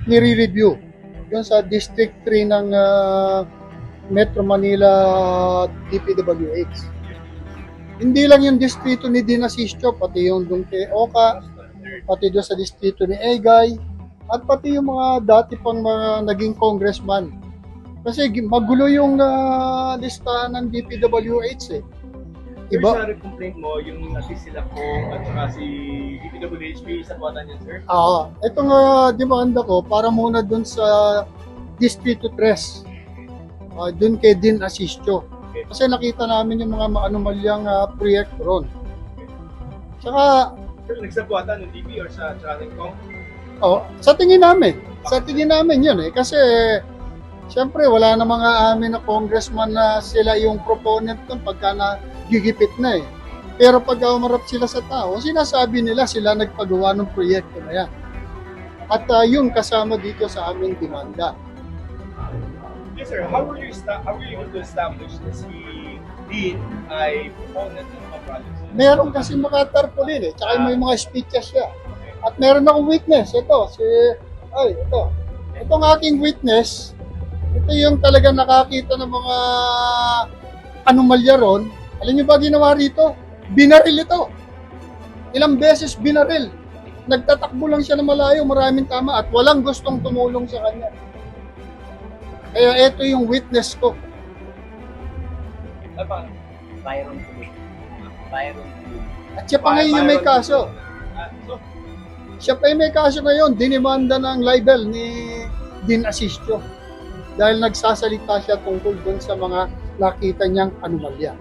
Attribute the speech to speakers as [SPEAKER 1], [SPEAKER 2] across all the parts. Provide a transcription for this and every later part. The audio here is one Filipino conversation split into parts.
[SPEAKER 1] nire-review yun sa District 3 ng Metro Manila DPWH. Hindi lang yung distrito ni Dean Asistio, pati yung doon kay Oka, pati doon sa distrito ni Egay, at pati yung mga dati pang mga naging congressman. Kasi magulo yung listahan ng DPWH eh.
[SPEAKER 2] Sir,
[SPEAKER 1] Iba?
[SPEAKER 2] sa complaint mo, yung nasisila ko at saka si DPWHP sa buwatan niyan, sir?
[SPEAKER 1] Ito nga demanda ko para muna doon sa Distrito 3. Doon kay Dean Asistio. Kasi nakita namin yung mga maanumalyang proyekto ron. Tsaka,
[SPEAKER 2] Sir, nagsabuatan ng DP or sa Kong?
[SPEAKER 1] sa tingin namin yun eh. Kasi, siyempre, wala na mga amin na congressman na sila yung proponent nun pagka nagigipit na eh. Pero pag umarap sila sa tao, sinasabi nila sila nagpagawa ng proyekto na yan. At yun kasama dito sa aming demanda.
[SPEAKER 2] Yes, sir. How were you able to establish na si Dean ay proponent ng mga projects?
[SPEAKER 1] Meron kasi mga tarpaulin eh, tsaka may mga speeches siya. At meron akong witness, ito. Itong aking witness, ito yung talaga nakakita ng mga anomalya ron. Alam niyo ba ginawa rito? Binaril ito. Ilang beses binaril. Nagtatakbo lang siya na malayo, maraming tama at walang gustong tumulong sa kanya. Kaya ito yung witness ko.
[SPEAKER 2] Apa?
[SPEAKER 3] Byron Tuloy. Byron Tuloy.
[SPEAKER 1] At siya pa ngayon yung may kaso.
[SPEAKER 2] So,
[SPEAKER 1] Siya pa yung may kaso ngayon, dinimanda ng libel ni Dean Asistio. Dahil nagsasalita siya tungkol doon sa mga nakita niyang anomalya.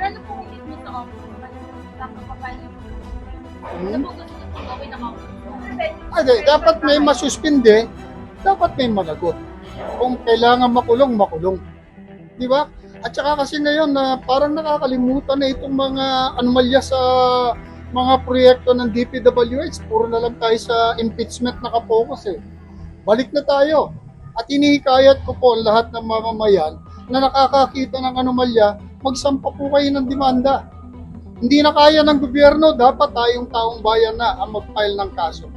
[SPEAKER 4] Ano po kung mo sa office? Nakakapapal yung ano po gusto nyo pong gawin ng office?
[SPEAKER 1] Dapat may masuspinde, dapat may managot. Kung kailangan makulong, makulong. Di ba? At saka kasi ngayon na parang nakakalimutan na itong mga anomalya sa mga proyekto ng DPWH. Puro na lang tayo sa impeachment nakapokus eh. Balik na tayo. At inihikayat ko po lahat ng mamamayan na nakakakita ng anomalya, magsampa po kayo ng demanda. Hindi na kaya ng gobyerno, dapat tayong taong bayan na ang mag-file ng kaso.